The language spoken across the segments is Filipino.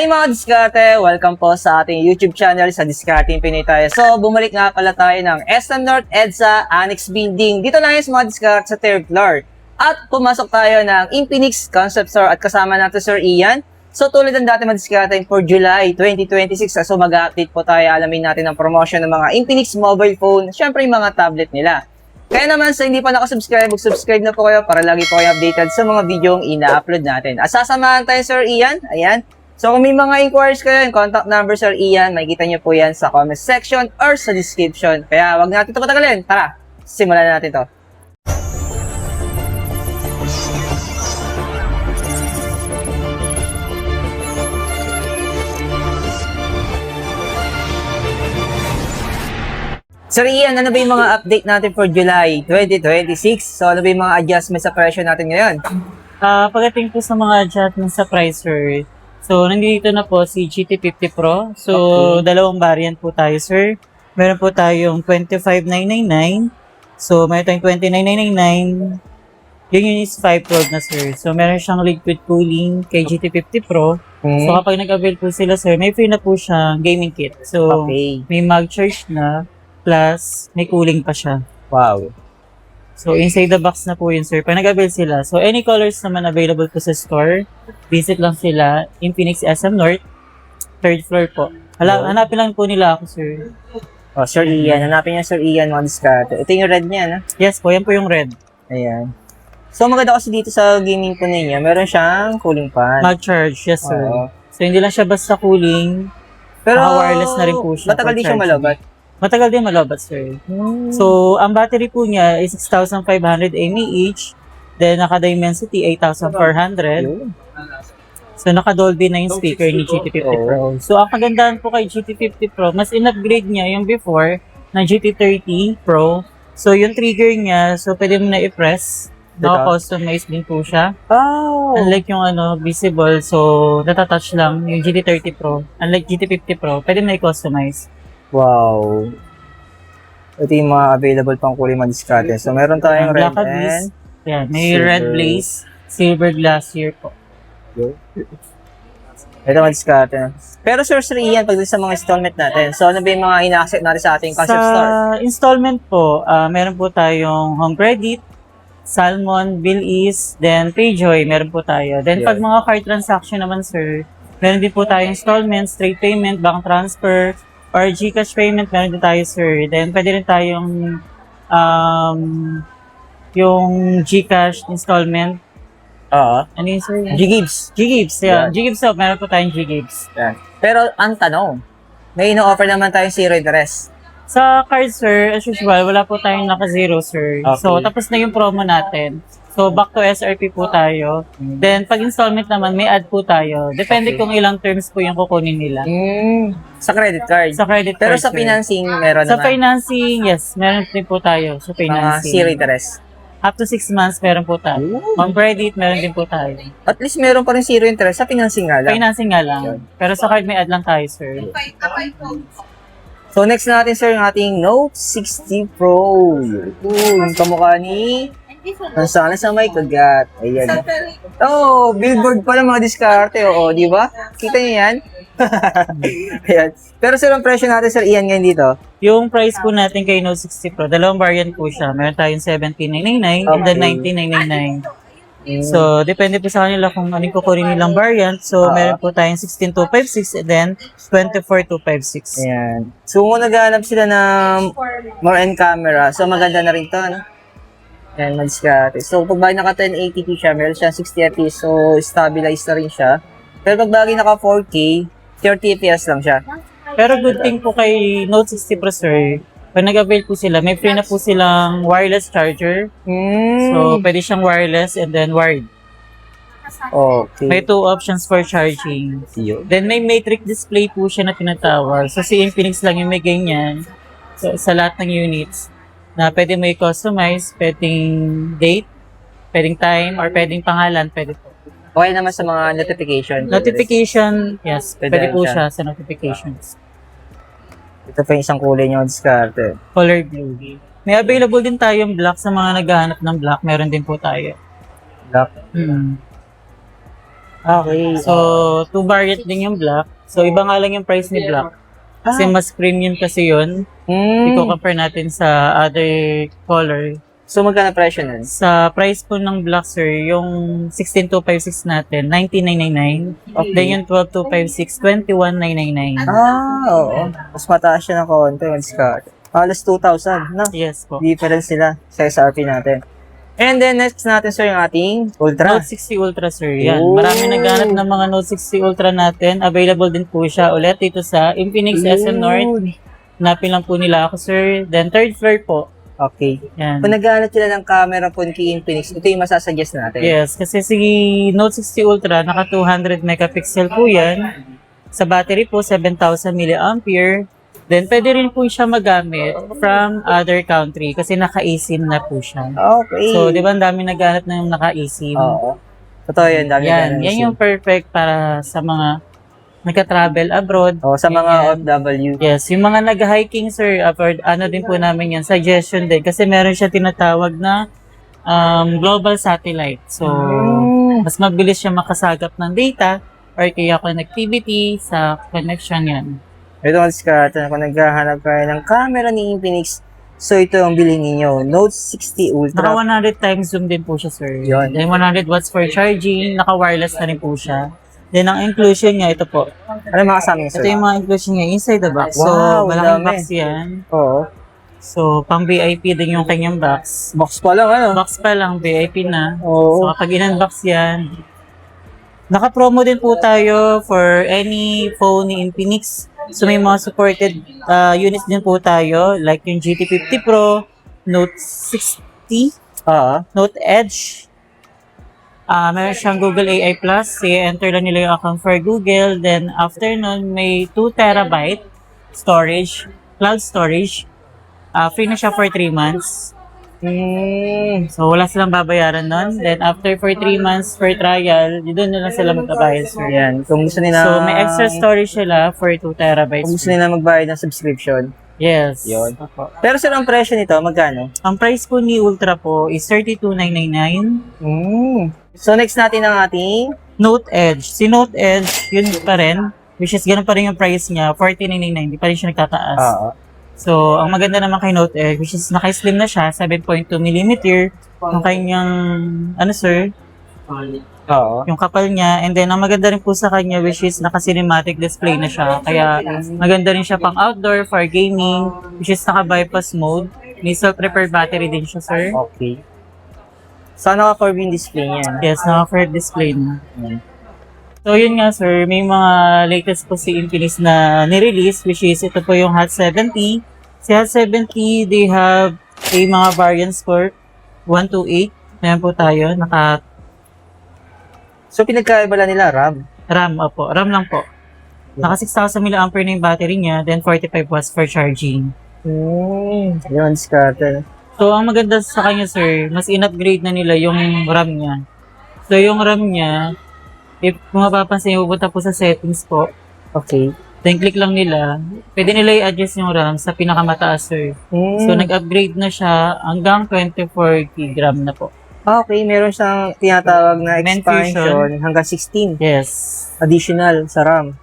Hi mga diskarte! Welcome po sa ating YouTube channel sa Discarding Pinoy tayo. So, bumalik nga pala tayo ng SM North EDSA Annex Building. Dito lang yung mga diskarte sa 3rd floor. At pumasok tayo ng Infinix Concept Store at kasama natin Sir Ian. So, tulad ng dati mga diskarte for July 2026. So, mag-update po tayo. Alamin natin ang promotion ng mga Infinix mobile phone. Siyempre, yung mga tablet nila. Kaya naman sa hindi pa nakasubscribe, mag-subscribe na po kayo para lagi po kayo updated sa mga video yung ina-upload natin. At sasamahan tayo Sir Ian. Ayan. So kung may mga inquiries kayo, yung contact number Sir Ian, makikita nyo po yan sa comment section or sa description. Kaya wag natin ito patagalin. Tara, simulan na natin to. Sir Ian, ano ba yung mga update natin for July 2026? So ano ba yung mga adjustments sa presyo natin ngayon? Pagdating po sa mga adjustments sa price, sir, so nandito na po si GT50 Pro. So, dalawang variant po tayo, sir. Meron po tayong 25,999. So, meron tayong 29,999. Yun is 512 na, sir. So, meron siyang liquid cooling kay GT50 Pro. So, kapag nag-avail po sila, sir, may free na po siyang gaming kit. So, may mag-charge na, plus may cooling pa siya. Wow. So, inside the box na po yun, sir. Pag nag-avail sila. So, any colors naman available po sa store. Visit lang sila. Infinix SM North. 3rd floor po. Hanapin lang po nila ako, sir. Oh, Sir Ian. Hanapin niya Sir Ian mga diskarte. Ito yung red niya, no? Yes po, yan po yung red. Ayan. So, maganda kasi dito sa gaming po ninyo, meron siyang cooling fan. Mag-charge, yes, sir. Oo. So, hindi lang siya basta cooling. Pero, wireless na rin po siya. Matagal din siya malobat. Matagal din malobat, sir. So, ang battery po niya is 6,500 mAh. Then, naka-dimensity 8,400. So, naka-Dolby na yung speaker ni GT50 Pro. So, ang kagandahan po kay GT50 Pro, mas in-upgrade niya yung before na GT30 Pro. So, yung trigger niya, so pwede mo na i-press. Naka-customize din po siya. Oh! Unlike yung visible, so natatouch lang yung GT30 Pro. Unlike GT50 Pro, pwede mo na i-customize. Wow. Ito yung mga available pang kulay mga diskarte. So, meron tayong red and yeah, may silver. red blaze, silver glass here po. Ito mga diskarte. Pero Sir Ian, pagdating sa mga installment natin, so ano ba yung mga ina-accept natin sa ating concept store? Sa installment po, meron po tayong Home Credit, Salmon, Bill-Ease, then Payjoy, meron po tayo. Then pag mga card transaction naman, sir, meron din po tayong installment, straight payment, bank transfer, or GCash payment, meron din tayo, sir. Then, pwede rin tayong yung GCash installment. Ano yun, sir? G-Gibbs. G-Gibbs, yeah. G-Gibbs, so, meron po tayong G-Gibbs. Yan. Pero ang tanong, may ino-offer naman tayong zero interest. Sa card, sir, as usual, wala po tayong naka-zero, sir. Okay. So, tapos na yung promo natin. So, back to SRP po tayo. Then, pag installment naman, may add po tayo. Depende kung ilang terms po yung kukunin nila. Sa credit card. Sa credit Pero card, sa sir. financing, meron Sa naman. financing, yes, meron din po tayo sa Mga financing. zero interest. Up to 6 months, meron po tayo. On credit, meron din po tayo. At least meron pa rin zero interest sa financing nga lang. Financing nga lang. Pero sa card, may add lang tayo, sir. So next natin sir, yung ating Note 60 Pro. Yung kamukha ni ang sana sa may kagat. Ayan. Oh, billboard pala mga diskarte. Oo, di ba? Kita niyo yan? Ayan. Pero sir, ang presyo natin sir, Ian ngayon dito. Yung price po natin kay Note 60 Pro, dalawang variant po siya. Meron tayong 17,999 and then 19,999. So, depende po sa kanila kung anong kukunin nilang variant. So, meron po tayong 16,256 and then 24,256. Ayan. So, kung naghahanap sila ng more end camera, so maganda na rin to, no? Ayan, mag-diskarte. So, pag bagay naka 1080p siya, meron siya 60 fps, so stabilized na rin siya. Pero pag bagay naka 4K, 30 fps lang siya. Pero good thing po kay Note 60 Pro, sir, pag nag-avail po sila, may free na po silang wireless charger. So, pwede siyang wireless and then wired. Okay. May 2 options for charging. Then, may matrix display po siya na tinatawag. So, si Infinix lang yung may ganyan. So, sa lahat ng units na pwede mo i-customize, pwedeng date, pwedeng time, or pwedeng pangalan, pwede po. Okay naman sa mga notification. Notification, yes, pwede po siya. siya sa notifications. Ito pa yung isang kulay nyo diskarte. Color blue. May available din tayong black sa mga naghahanap ng black. Meron din po tayo. Black. Okay. So, 2 variant din yung black. So, iba nga lang yung price ni black. Kasi mas premium kasi yun. I-compare natin sa other color. So, magkano presyo nun? Sa price po ng black, sir, yung 16256 natin, 19,999. Then yung 12256, 21,999. Oo. Mas mataas siya ng konti. Halos 2,000, no? Yes po. Difference sila sa SRP natin. And then, next natin, sir, yung ating Ultra. Note 60 Ultra, sir. Yan. Oh. Marami naghanap ng mga Note 60 Ultra natin. Available din po siya ulit dito sa Infinix SM North. Hanapin lang po nila ako, sir. Then, third floor po. Okay. Yan. Kung naghanap sila ng camera po kay Infinix, ito yung masasuggest natin. Yes, kasi si Note 60 Ultra, naka 200 megapixel po yan. Sa battery po, 7,000 mAh. Then, pwede rin po siya magamit from other country kasi naka-eSIM na po siya. Okay. So, di ba ang dami naghanap ng naka-eSIM? Oo. Totoo yun, dami Yan yung perfect para sa mga nagka-travel abroad. sa mga Ganyan. OFW. Yes, yung mga nag-hiking, sir, ano din po namin yan, suggestion din. Kasi meron siya tinatawag na global satellite. So, mas mabilis siya makasagap ng data or kaya connectivity sa connection yan. Ito ang diskarte na kung naghahanap kayo ng camera ni Infinix, so ito ang bilhin ninyo, Note 60 Ultra. Naka 100 times zoom din po siya, sir. Yun. Then 100 watts for charging, naka-wireless na rin po siya. Then ang inclusion niya, ito po. Ano mga kasama niya, sir? Ito yung mga inclusion niya inside the box. So, Wow, malaking dami. box yan. Oo. So, pang VIP din yung kanyang box. Box pa lang, ano? Box pa lang, VIP na. Oo. So, kapag in-unbox yan, naka-promo din po tayo for any phone ni Infinix. So, may mga supported units din po tayo, like yung GT50 Pro, Note 60, Note Edge, meron siyang Google AI Plus, i-enter lang nila yung account for Google, then after nun, may 2 terabyte storage, cloud storage, free na siya for 3 months. So, wala silang babayaran nun. Then, after for 3 months for trial, doon na lang sila magbabayad, sir. Yan. Kung gusto nila... So, may extra storage sila for 2 terabytes. Kung gusto nila magbayad ng subscription. Yes. Yun. Pero sir, ang presyo nito, magkano? Ang price po ni Ultra po is 32,999. So, next natin ang ating... Note Edge. Si Note Edge, yun pa rin. Which is, ganun pa rin yung price niya. 49,990. Di pa rin siya nagtataas. So, ang maganda naman kay Note Edge, which is naka-slim na siya, 7.2mm. Yung kanyang, sir? Yung kapal niya. And then, ang maganda rin po sa kanya, which is naka-cinematic display na siya. Kaya, maganda rin siya pang outdoor, for gaming, which is naka-bypass mode. May self-repair battery din siya, sir. Okay. Sana naka-curve yung display niya. Yes, naka-curve display na. So, yun nga, sir. May mga latest po si Infinix na nirelease, which is ito po yung Hot 70. Si Hot 70, they have a mga variants for 128. Meron po tayo. So, pinagkaiba lang nila, RAM? RAM, opo. RAM lang po. Naka 6,000 mAh na yung battery niya, then 45 watts for charging. Yun, diskarte. So, ang maganda sa kanya, sir, mas in-upgrade na nila yung RAM niya. So, yung RAM niya, if kung mapapansin, pupunta po sa settings po. Okay. Then, click lang nila. Pwede nila i-adjust yung RAM sa pinakamataas, sir. So, nag-upgrade na siya hanggang 24 GB RAM na po. Okay, meron siyang tinatawag na Menfusion. expansion hanggang 16. Yes. Additional sa RAM.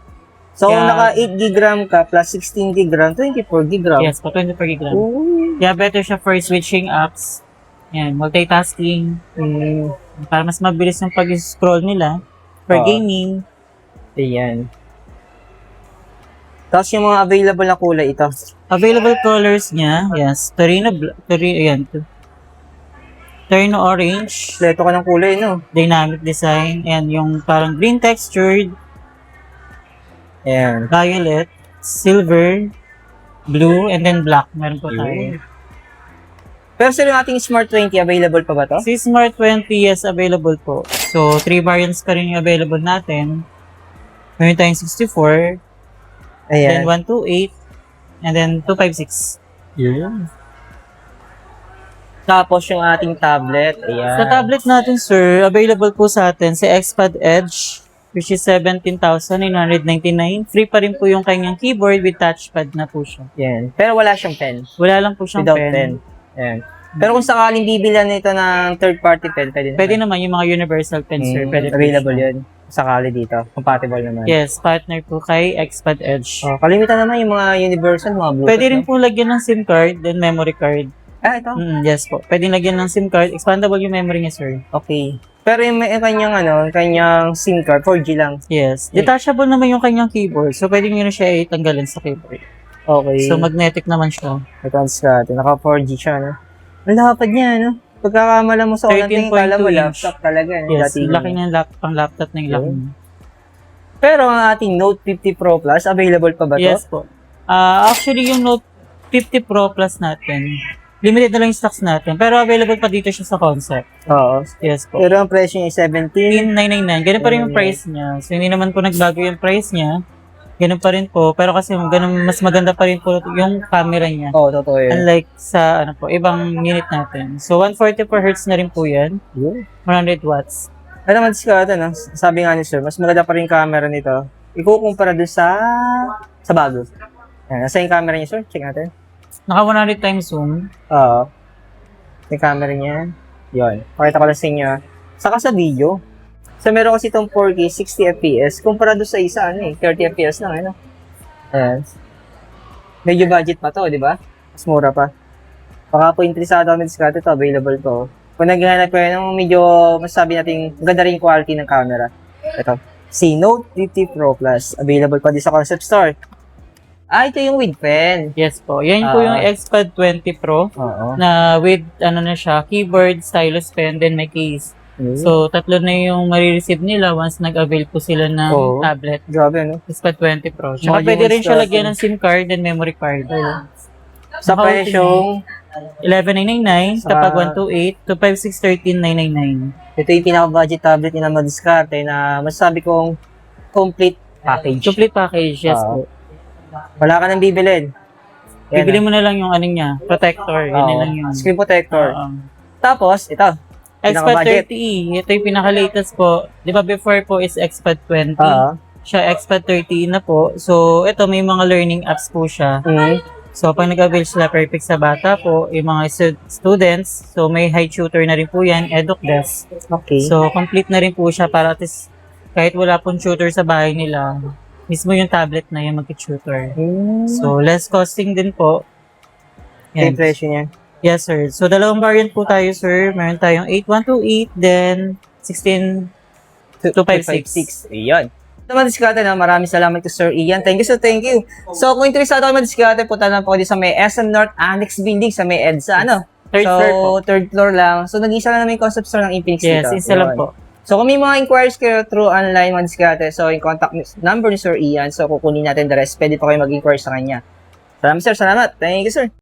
So, kung Kaya- naka 8 GB RAM ka plus 16 GB RAM, 24 GB RAM. Yes, po 24 GB RAM. Kaya better siya for switching apps. Yan, multitasking. Para mas mabilis yung pag-scroll nila. For Oo. gaming. Ayan. Tapos yung mga available na kulay ito. Available colors niya, yes. Torino orange, Kompleto ka ng kulay, no? dynamic design, and yung parang green textured, Ayan. violet, silver, blue, and then black. Meron po tayo. Pero sir, yung ating Smart 20, available pa ba to? Si Smart 20, yes, available po. So, 3 variants pa rin yung available natin. Meron tayong 64, then Ayan. 128, and then 256. Tapos yung ating tablet. Ayan. Sa tablet natin, sir, available po sa atin si XPad Edge, which is 17,999. Free pa rin po yung kanyang keyboard with touchpad na po siya. Ayan. Pero wala siyang pen. Wala lang po siyang Without pen. pen. Ayan. Pero kung sakaling bibilan nito ng third-party pen, pwede naman. Pwede naman yung mga universal pen, sir. Pwede po Available siya. yun. sakali dito. Compatible naman. Yes, partner po kay Xpad Edge. Oh, kalimitan naman yung mga universal, mga Bluetooth. Pwede rin no? po lagyan ng SIM card, then memory card. Ito. Yes po. Pwede lagyan ng SIM card. Expandable yung memory niya, sir. Okay. Pero yung may kanyang kanyang SIM card, 4G lang. Yes. Detachable naman yung kanyang keyboard. So, pwede nyo na siya itanggalin sa keyboard. Okay. So, magnetic naman siya. Ito ang Scott. Naka 4G siya, no? Ang lapad niya, no? Pagkakamala mo sa unang tingin, 13.2 kala mo inch. laptop talaga. No? Yes. Dati Laki ng pang laptop na yung laki niya. Pero ang ating Note 50 Pro Plus, available pa ba to? Yes po. Actually, yung Note 50 Pro Plus natin, limited na lang yung stocks natin. Pero available pa dito siya sa concept. Oo. Yes po. Pero ang presyo niya 17. 999. Ganun pa rin yung price niya. So, hindi naman po nagbago yung price niya. Ganun pa rin po. Pero kasi ganun, mas maganda pa rin po yung camera niya. Oo, totoo yun. Unlike sa ibang unit natin. So, 144 Hz na rin po yan. Yun. 100 watts. Alam mo, Scott, no? Sabi nga ni Sir, mas maganda pa rin yung camera nito. Ikukumpara dun sa bago. Ayan, nasa yung camera niya, Sir? Check natin. Naka 100 times zoom. Oo. Yung camera niya. Yun. Pakita ko lang sa inyo. Saka sa video. So, meron kasi itong 4K, 60 FPS. Kumpara doon sa isa, 30 FPS lang, ano? Ayan. Medyo budget pa to, di ba? Mas mura pa. Baka po interesado kami sa ito, available to. Kung naghahanap kayo ng medyo, masasabi natin, maganda rin yung quality ng camera. Ito. Si Note 50 Pro Plus. Available pa din sa Concept Store. Ito yung with pen. Yes po. Yan po yung Xpad 20 Pro. Oo. Na with, na siya, keyboard, stylus pen, then may case. So, tatlo na yung marireceive nila once nag-avail po sila ng tablet. Grabe, no? Xpad 20 Pro. Tsaka Mga pwede rin siya demonstration. lagyan ng SIM card and memory card. Sa presyong, 11,999 Sa- kapag 128 to 5613,999. ito yung pinaka-budget tablet na madiskarte na masasabi kong complete package. Complete package, yes Oo. po. Wala ka nang bibilin. Yan, Bibili mo na lang yung niya, protector. Yun na lang yun. Screen protector. Oo. Tapos, ito. Xpad Pinaka-budget. 30E, ito yung pinaka-latest po. Di ba before po is Xpad 20? Siya Xpad 30 na po. So, ito may mga learning apps po siya. So, pag nag-avail sila perfect sa bata po, yung mga students, so may high tutor na rin po yan, EducDesk. Okay. So, complete na rin po siya para at least kahit wala pong tutor sa bahay nila, mismo yung tablet na yung mag-tutor. So, less costing din po. yung presyo niya. Yes, sir. So, dalawang variant po tayo, sir. Meron tayong 8128, then 16256. Iyan. Ito madiskarte na. Maraming salamat to Sir Ian. Thank you, sir. Thank you. So, kung interesado kayo madiskarte, punta na po dito sa may SM North Annex Building sa may EDSA. Ano? Third floor po. Third floor lang. So, nag-isa lang namin yung concept store ng Infinix Yes, dito. isa lang Yun. po. So, kung may mga inquiries kayo through online madiskarte, so, yung contact number ni Sir Ian. So, kukunin natin the rest. Pwede pa kayo mag-inquire sa kanya. Salamat, sir. Salamat. Thank you, sir.